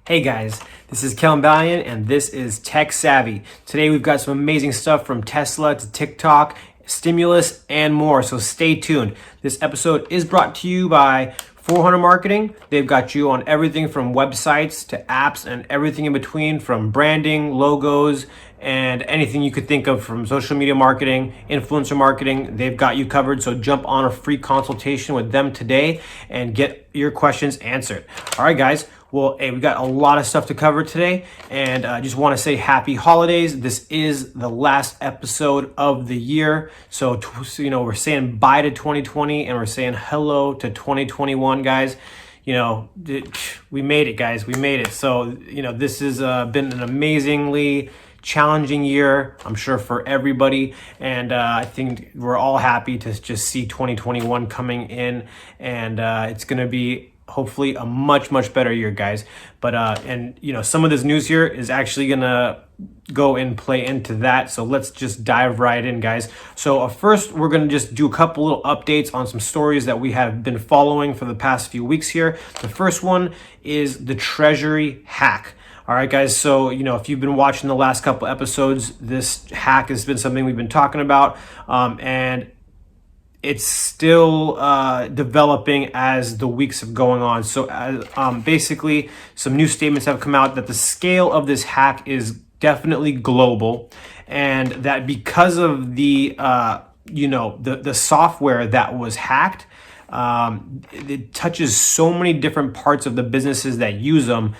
Hey guys, this is Kelin Balian and this is Tech Savvy. Today we've got some amazing stuff from Tesla to TikTok, stimulus, and more, so stay tuned. This episode is brought to you by 400 Marketing. They've got you on everything from websites to apps and everything in between, from branding, logos, and anything you could think of, from social media marketing, influencer marketing. They've got you covered, so jump on a free consultation with them today and get your questions answered. All right, guys. Well, hey, we got a lot of stuff to cover today, and I just want to say happy holidays. This is the last episode of the year, so we're saying bye to 2020 and we're saying hello to 2021, guys. We made it, guys. We made it. So this has been an amazingly challenging year, I'm sure, for everybody, and I think we're all happy to just see 2021 coming in, and it's going to be hopefully a much better year, guys. But some of this news here is actually gonna go and play into that, so let's just dive right in, guys. So first, we're gonna just do a couple little updates on some stories that we have been following for the past few weeks here. The first one is the Treasury Hack. All right, guys, so if you've been watching the last couple episodes, this hack has been something we've been talking about, and it's still developing as the weeks have going on. So basically, some new statements have come out that the scale of this hack is definitely global, and that because of the the software that was hacked, it touches so many different parts of the businesses that use them.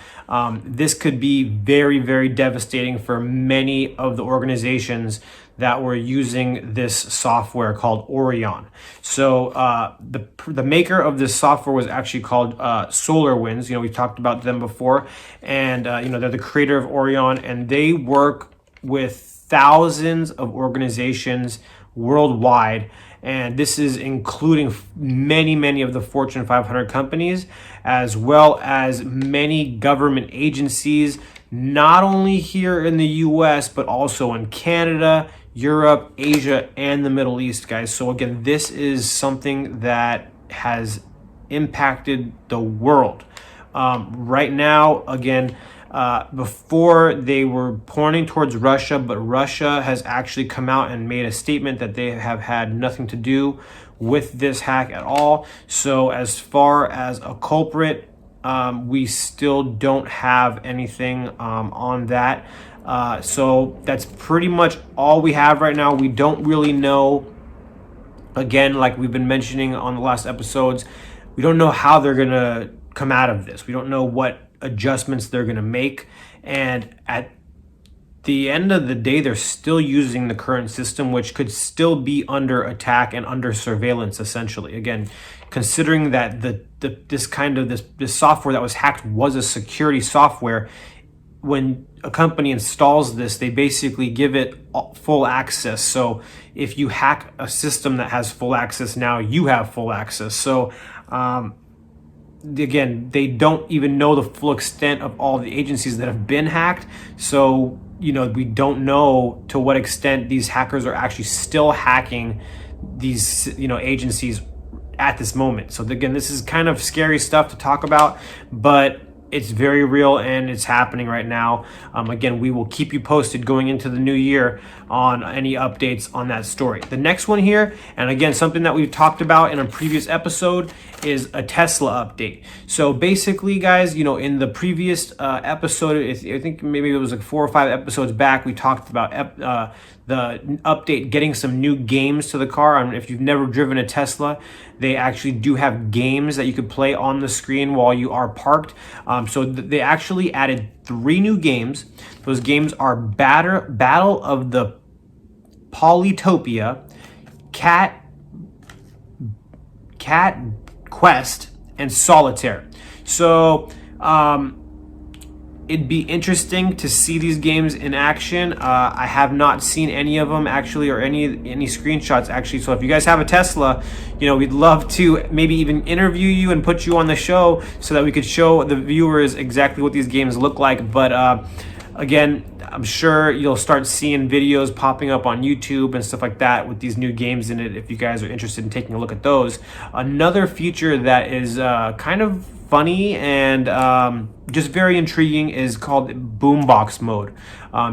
This could be very devastating for many of the organizations that were using this software called Orion. So the maker of this software was actually called SolarWinds. We talked about them before, and they're the creator of Orion, and they work with thousands of organizations worldwide. And this is including many of the Fortune 500 companies, as well as many government agencies, not only here in the US, but also in Canada, Europe, Asia, and the Middle East, guys. So again, this is something that has impacted the world. Right now, again, before they were pointing towards Russia, but Russia has actually come out and made a statement that they have had nothing to do with this hack at all. So as far as a culprit, we still don't have anything on that. So that's pretty much all we have right now. We don't really know, again, like we've been mentioning on the last episodes, we don't know how they're going to come out of this. We don't know what adjustments they're going to make, and at the end of the day, they're still using the current system, which could still be under attack and under surveillance, essentially. Again, considering that this software that was hacked was a security software, when a company installs this, they basically give it full access. So if you hack a system that has full access, now you have full access. So again, they don't even know the full extent of all the agencies that have been hacked. So we don't know to what extent these hackers are actually still hacking these agencies at this moment. So again, this is kind of scary stuff to talk about, but it's very real and it's happening right now. Again, we will keep you posted going into the new year on any updates on that story. The next one here, and again, something that we've talked about in a previous episode, is a Tesla update. So basically, guys, in the previous episode, I think maybe it was like 4 or 5 episodes back, we talked about the update getting some new games to the car. And if you've never driven a Tesla, they actually do have games that you could play on the screen while you are parked. So they actually added 3 new games. Those games are Battle of the Polytopia, Cat Quest, and Solitaire. So it'd be interesting to see these games in action. I have not seen any of them actually, or any screenshots actually. So if you guys have a Tesla, we'd love to maybe even interview you and put you on the show so that we could show the viewers exactly what these games look like. But again, I'm sure you'll start seeing videos popping up on YouTube and stuff like that with these new games in it if you guys are interested in taking a look at those. Another feature that is kind of funny and just very intriguing is called Boombox Mode.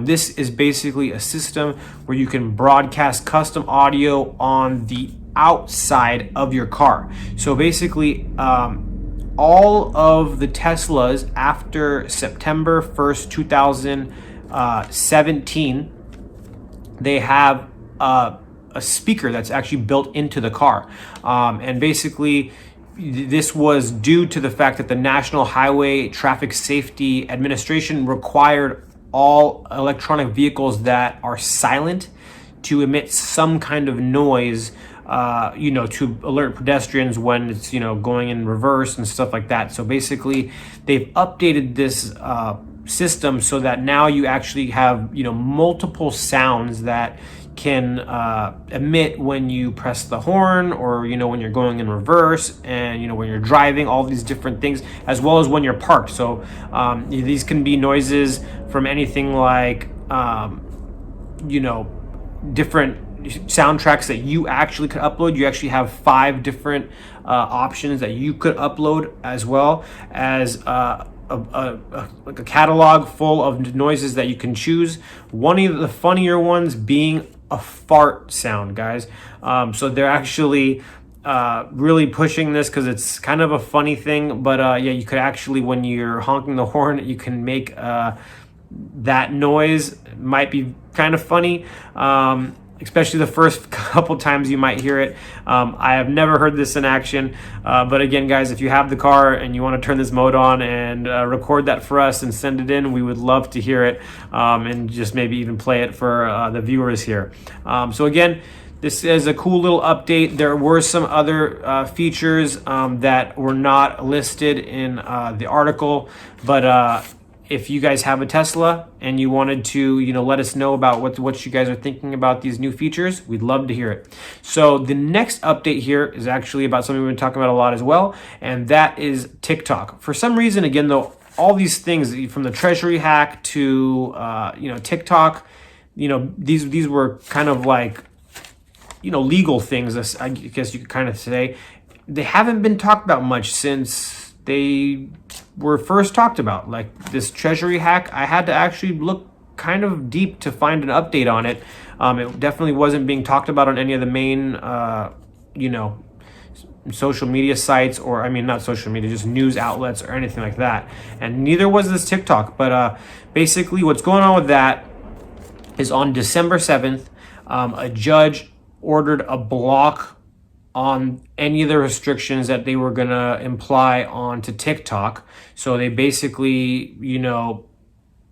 This is basically a system where you can broadcast custom audio on the outside of your car. So basically, all of the Teslas after September 1st, 2017, they have a speaker that's actually built into the car. And basically, this was due to the fact that the National Highway Traffic Safety Administration required all electronic vehicles that are silent to emit some kind of noise, to alert pedestrians when it's, going in reverse and stuff like that. So basically, they've updated this system so that now you actually have, multiple sounds that can emit when you press the horn, or when you're going in reverse, and when you're driving, all these different things, as well as when you're parked. So these can be noises from anything like different soundtracks that you actually could upload. You actually have 5 different options that you could upload, as well as like a catalog full of noises that you can choose. One of the funnier ones being a fart sound, guys. So they're actually really pushing this because it's kind of a funny thing. But yeah, you could actually, when you're honking the horn, you can make that noise. It might be kind of funny. Especially the first couple times you might hear it. I have never heard this in action, but again, guys, if you have the car and you want to turn this mode on and record that for us and send it in, we would love to hear it, and just maybe even play it for the viewers here. So again, this is a cool little update. There were some other features that were not listed in the article, but if you guys have a Tesla and you wanted to, let us know about what you guys are thinking about these new features, we'd love to hear it. So the next update here is actually about something we've been talking about a lot as well, and that is TikTok. For some reason, again, though, all these things from the Treasury Hack to TikTok, these were kind of like legal things, I guess you could kind of say. They haven't been talked about much since they were first talked about. Like this Treasury Hack, I had to actually look kind of deep to find an update on it. It definitely wasn't being talked about on any of the main, social media sites, or not social media, just news outlets or anything like that. And neither was this TikTok. But basically what's going on with that is on December 7th, a judge ordered a block on any of the restrictions that they were going to imply onto TikTok. So they basically,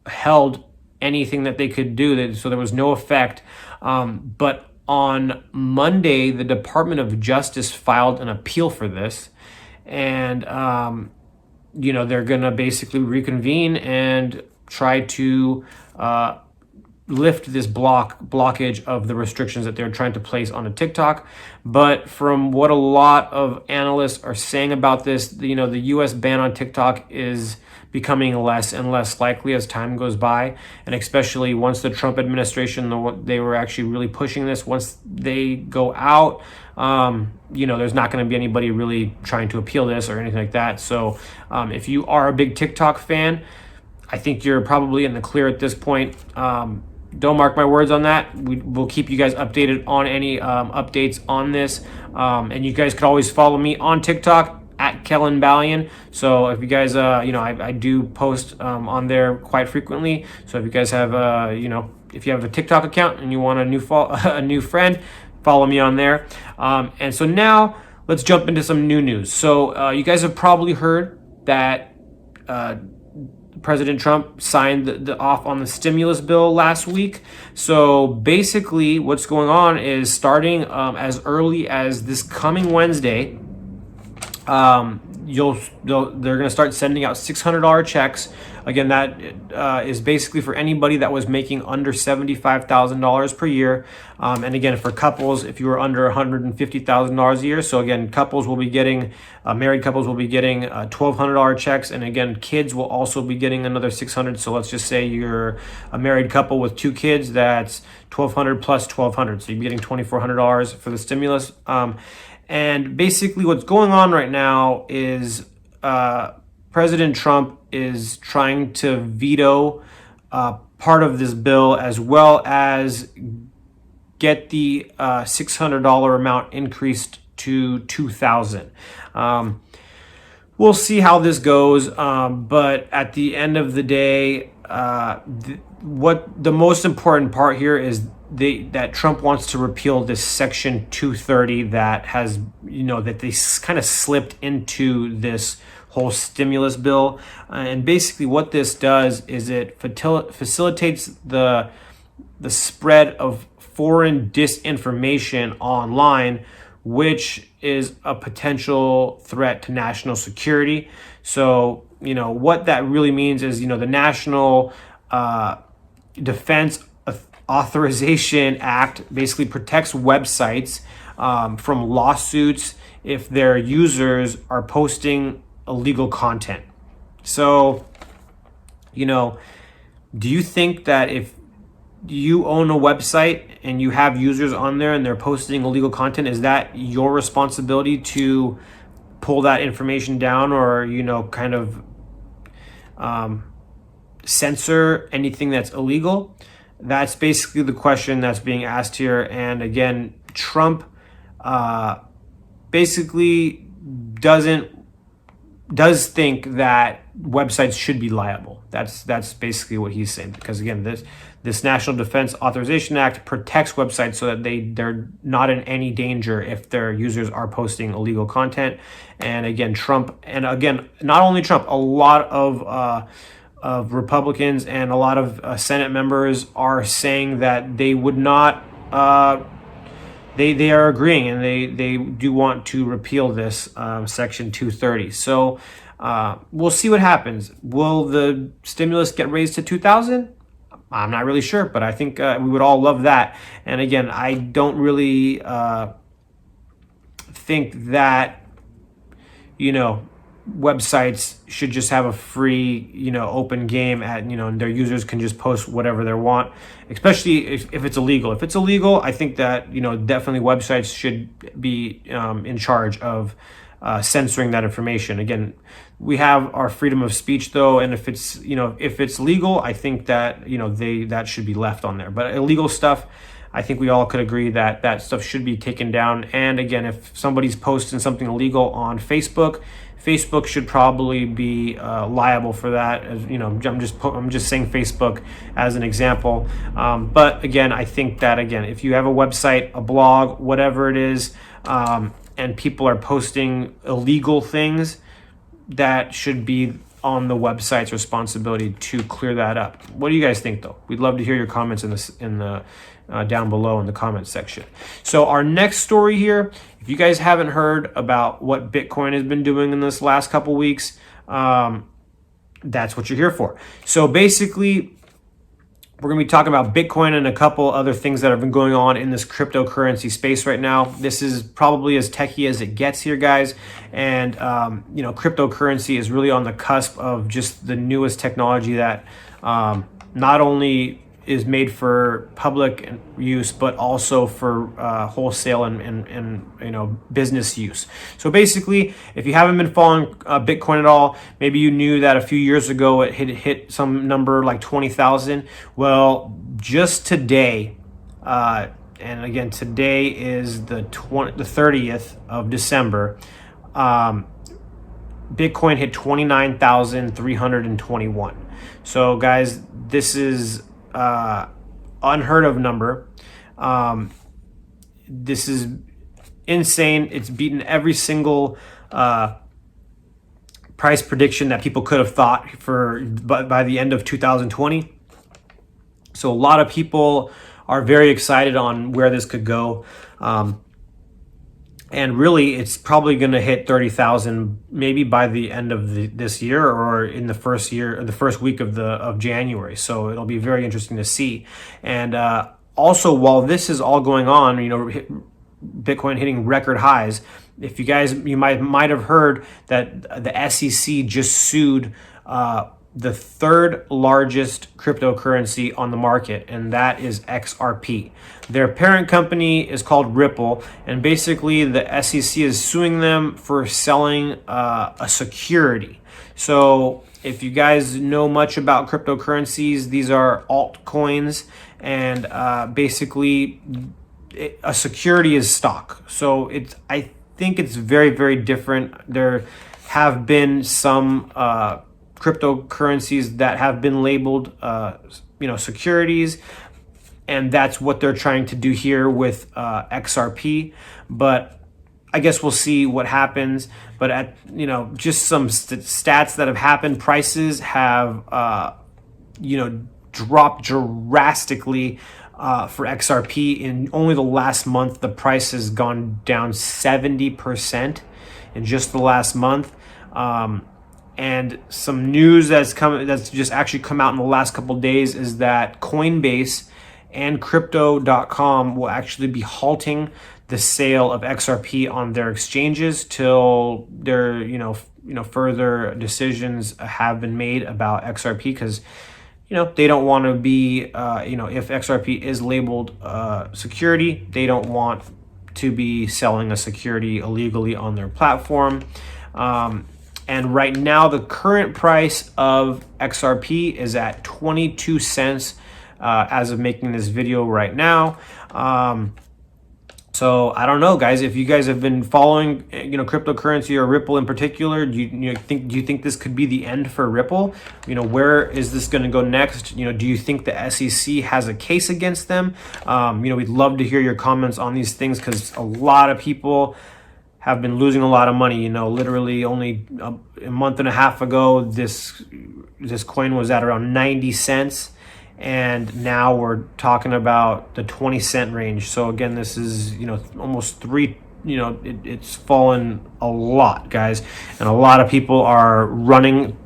held anything that they could do, so there was no effect. But on Monday, the Department of Justice filed an appeal for this. And, they're going to basically reconvene and try to lift this blockage of the restrictions that they're trying to place on a TikTok. But from what a lot of analysts are saying about this, the US ban on TikTok is becoming less and less likely as time goes by, and especially once the Trump administration, they were actually really pushing this, once they go out, there's not going to be anybody really trying to appeal this or anything like that. So if you are a big TikTok fan, I think you're probably in the clear at this point. Don't mark my words on that. We'll keep you guys updated on any updates on this. And you guys could always follow me on TikTok at Kelin Balian. So if you guys, I do post on there quite frequently. So if you guys have, if you have a TikTok account and you want a new friend, follow me on there. And so now let's jump into some new news. So you guys have probably heard that President Trump signed off on the stimulus bill last week. So basically what's going on is starting as early as this coming Wednesday, they're going to start sending out $600 checks. Again, that is basically for anybody that was making under $75,000 per year. And again, for couples, if you were under $150,000 a year. So again, couples will be getting, married couples will be getting $1,200 checks. And again, kids will also be getting another $600. So let's just say you're a married couple with 2 kids, that's $1,200 plus $1,200. So you're getting $2,400 for the stimulus. And basically what's going on right now is President Trump is trying to veto part of this bill, as well as get the $600 amount increased to $2,000. We'll see how this goes, but at the end of the day, what the most important part here is that Trump wants to repeal this Section 230 that has, that they kind of slipped into this whole stimulus bill. And basically what this does is it facilitates the spread of foreign disinformation online, which is a potential threat to national security. So, what that really means is, the National Defense Authorization Act basically protects websites from lawsuits if their users are posting illegal content. So, do you think that if you own a website and you have users on there and they're posting illegal content, is that your responsibility to pull that information down, or, kind of censor anything that's illegal? That's basically the question that's being asked here. And again, Trump basically does think that websites should be liable. That's basically what he's saying, because again, this National Defense Authorization Act protects websites so that they're not in any danger if their users are posting illegal content. And again, not only Trump, a lot of Republicans and a lot of Senate members are saying that they would not, they are agreeing, and they do want to repeal this Section 230. So we'll see what happens. Will the stimulus get raised to $2,000? I'm not really sure, but I think we would all love that. And again, I don't really think that, websites should just have a free, open game at, and their users can just post whatever they want, especially if it's illegal. If it's illegal, I think that, definitely websites should be in charge of censoring that information. Again, we have our freedom of speech though, and if it's legal, I think that, that should be left on there. But illegal stuff, I think we all could agree that that stuff should be taken down. And again, if somebody's posting something illegal on Facebook should probably be liable for that. As I'm just saying Facebook as an example. But again, I think that if you have a website, a blog, whatever it is, and people are posting illegal things, that should be on the website's responsibility to clear that up. What do you guys think, though? We'd love to hear your comments in the down below in the comments section. So our next story here, if you guys haven't heard about what Bitcoin has been doing in this last couple weeks, that's what you're here for. So basically, we're going to be talking about Bitcoin and a couple other things that have been going on in this cryptocurrency space right now. This is probably as techie as it gets here, guys. And, cryptocurrency is really on the cusp of just the newest technology that not only is made for public use, but also for wholesale and business use. So basically, if you haven't been following Bitcoin at all, maybe you knew that a few years ago it hit some number like 20,000. Well, just today, and again, today is the 30th of December, Bitcoin hit 29,321. So guys, this is unheard of number. This is insane. It's beaten every single price prediction that people could have thought by the end of 2020. So a lot of people are very excited on where this could go. And really, it's probably going to hit 30,000 maybe by the end of this year, or in the first year, or the first week of January. So it'll be very interesting to see. And also, while this is all going on, Bitcoin hitting record highs. If you might have heard that the SEC just sued the third largest cryptocurrency on the market, and that is XRP. Their parent company is called Ripple, and basically the SEC is suing them for selling a security. So if you guys know much about cryptocurrencies, these are altcoins, and basically a security is stock. So I think it's very, very different. There have been some cryptocurrencies that have been labeled securities, and that's what they're trying to do here with XRP. But I guess we'll see what happens. But at just some stats that have happened, prices have dropped drastically for XRP. In only the last month, the price has gone down 70% in just the last month. And some news that's just actually come out in the last couple of days is that Coinbase and Crypto.com will actually be halting the sale of XRP on their exchanges till their further decisions have been made about XRP, because they don't want to be if XRP is labeled security, they don't want to be selling a security illegally on their platform. And right now, the current price of XRP is at 22 cents as of making this video right now. So I don't know, guys. If you guys have been following, cryptocurrency or Ripple in particular, do you think this could be the end for Ripple? Where is this going to go next? Do you think the SEC has a case against them? We'd love to hear your comments on these things, because a lot of people have been losing a lot of money. Literally only a month and a half ago, this coin was at around 90 cents. And now we're talking about the 20-cent range. So again, this is, almost three, it's fallen a lot, guys. And a lot of people are running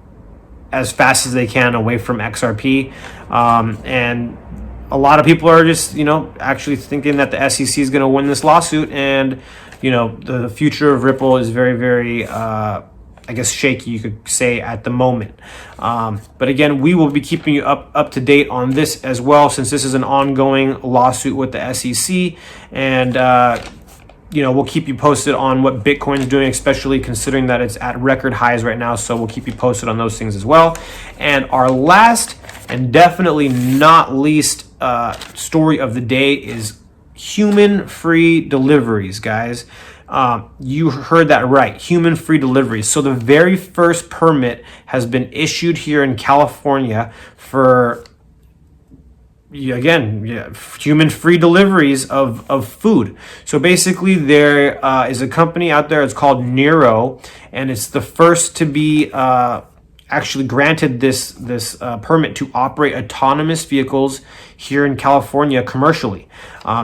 as fast as they can away from XRP. And a lot of people are just, actually thinking that the SEC is going to win this lawsuit. And the future of Ripple is very, very, shaky, you could say, at the moment. But again, we will be keeping you up to date on this as well, since this is an ongoing lawsuit with the SEC. And, we'll keep you posted on what Bitcoin is doing, especially considering that it's at record highs right now. So we'll keep you posted on those things as well. And our last and definitely not least story of the day is human-free deliveries, guys. You heard that right, human-free deliveries. So the very first permit has been issued here in California for, human-free deliveries of food. So basically, there is a company out there, it's called Nero, and it's the first to be actually granted this permit to operate autonomous vehicles here in California commercially.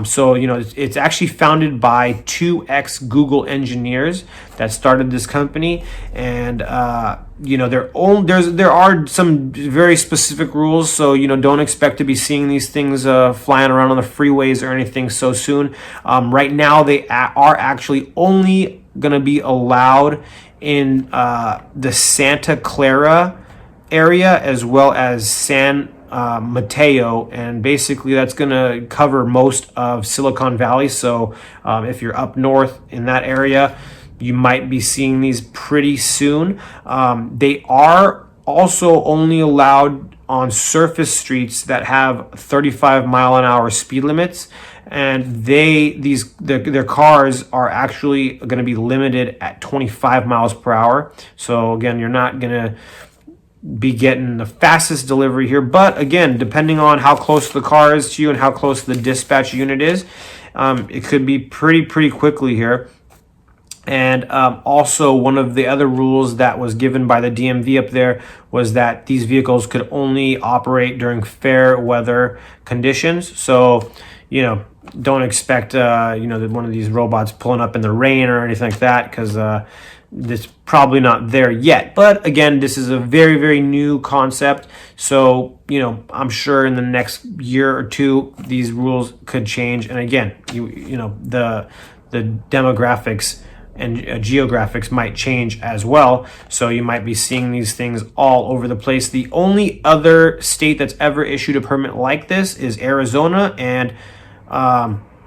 So it's actually founded by two ex-Google engineers that started this company, and there are some very specific rules. So don't expect to be seeing these things flying around on the freeways or anything so soon. Right now, they are actually only going to be allowed in the Santa Clara area, as well as San Mateo, and basically that's going to cover most of Silicon Valley. So if you're up north in that area, you might be seeing these pretty soon. They are also only allowed on surface streets that have 35-mile-an-hour speed limits, and their cars are actually going to be limited at 25 miles per hour. So again, you're not going to be getting the fastest delivery here, but again, depending on how close the car is to you and how close the dispatch unit is, it could be pretty quickly here. And also, one of the other rules that was given by the DMV up there was that these vehicles could only operate during fair weather conditions. So don't expect one of these robots pulling up in the rain or anything like that, because it's probably not there yet. But again, this is a very, very new concept, so I'm sure in the next year or two these rules could change. And again, the demographics and geographics might change as well, so you might be seeing these things all over the place. The only other state that's ever issued a permit like this is Arizona, and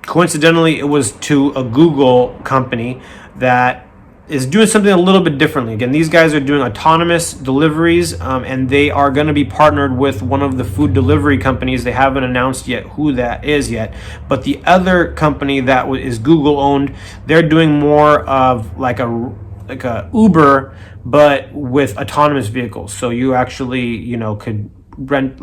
coincidentally it was to a Google company that is doing something a little bit differently. Again, these guys are doing autonomous deliveries, and they are going to be partnered with one of the food delivery companies. They haven't announced yet who that is yet, but the other company that is Google owned, they're doing more of like a Uber, but with autonomous vehicles. So you actually could rent,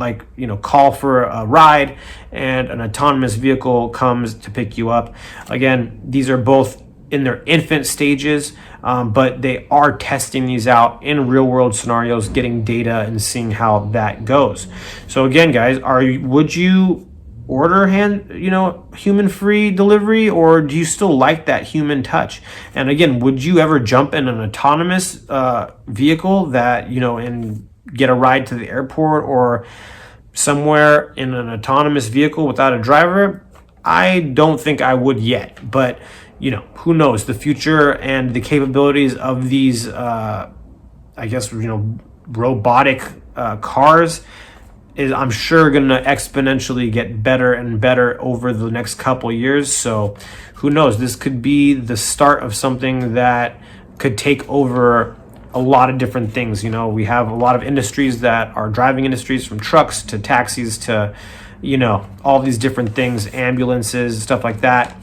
call for a ride, and an autonomous vehicle comes to pick you up. Again, these are both in their infant stages, but they are testing these out in real world scenarios, getting data and seeing how that goes. So again, guys, would you order human free delivery, or do you still like that human touch? And again, would you ever jump in an autonomous vehicle that and get a ride to the airport or somewhere in an autonomous vehicle without a driver? I don't think I would yet, but who knows? The future and the capabilities of these, robotic cars is, I'm sure, going to exponentially get better and better over the next couple years. So who knows? This could be the start of something that could take over a lot of different things. We have a lot of industries that are driving industries, from trucks to taxis to, all these different things, ambulances, stuff like that.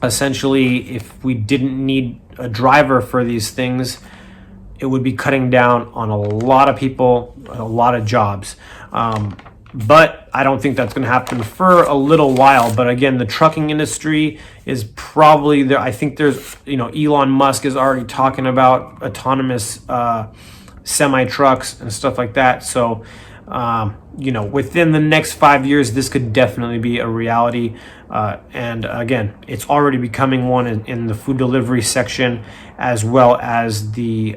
Essentially, if we didn't need a driver for these things, it would be cutting down on a lot of people, a lot of jobs. But I don't think that's going to happen for a little while. But again, the trucking industry is probably there. I think there's, Elon Musk is already talking about autonomous semi trucks and stuff like that. So, within the next 5 years, this could definitely be a reality. And again, it's already becoming one in the food delivery section, as well as the,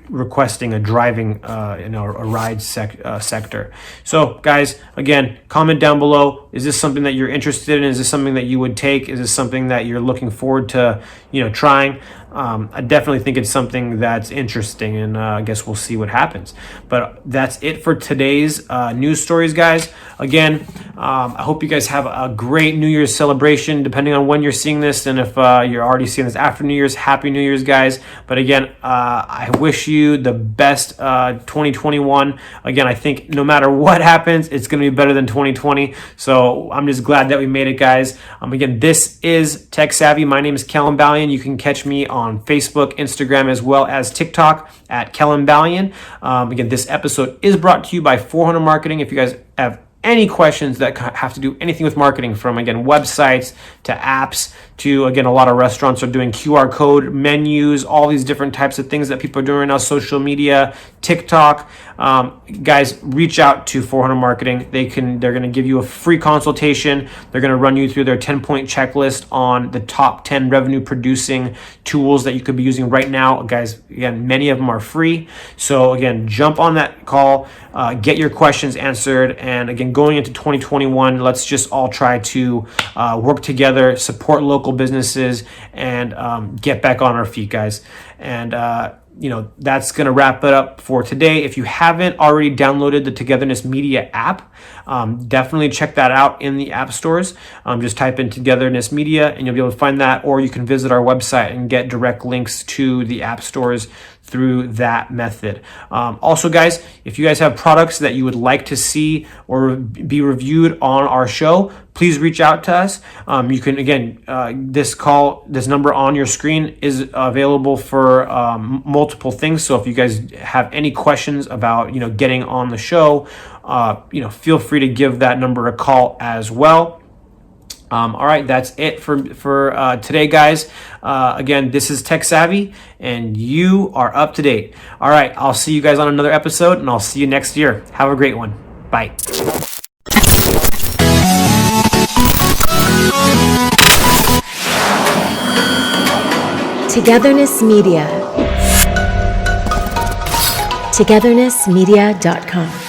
requesting a driving, a ride sector. So guys, again, comment down below. Is this something that you're interested in? Is this something that you would take? Is this something that you're looking forward to, trying? I definitely think it's something that's interesting, and I guess we'll see what happens. But that's it for today's news stories, guys. Again, I hope you guys have a great New Year's celebration, depending on when you're seeing this. And if you're already seeing this after New Year's, Happy New Year's, guys. But again, I wish you the best 2021. Again, I think no matter what happens, it's going to be better than 2020. So I'm just glad that we made it, guys. Again, this is Tech Savvy. My name is Kelin Balian. You can catch me on Facebook, Instagram, as well as TikTok at Kelin Balian. Again, this episode is brought to you by 400 Marketing. If you guys have any questions that have to do anything with marketing, from again websites to apps to again a lot of restaurants are doing QR code menus, all these different types of things that people are doing right now, social media, TikTok, guys, reach out to 400 Marketing. They're going to give you a free consultation. They're going to run you through their 10-point checklist on the top 10 revenue producing tools that you could be using right now, guys. Again, many of them are free, so again, jump on that call, get your questions answered. And again, going into 2021, let's just all try to work together, support local businesses, and get back on our feet, guys. And that's going to wrap it up for today. If you haven't already downloaded the Togetherness Media app, definitely check that out in the app stores. Just type in Togetherness Media and you'll be able to find that, or you can visit our website and get direct links to the app stores through that method. Also, guys, if you guys have products that you would like to see or be reviewed on our show, please reach out to us. You can, again, this number on your screen is available for multiple things. So if you guys have any questions about, getting on the show, feel free to give that number a call as well. All right, that's it for today, guys. Again, this is Tech Savvy, and you are up to date. All right, I'll see you guys on another episode, and I'll see you next year. Have a great one. Bye. Togetherness Media. Togethernessmedia.com.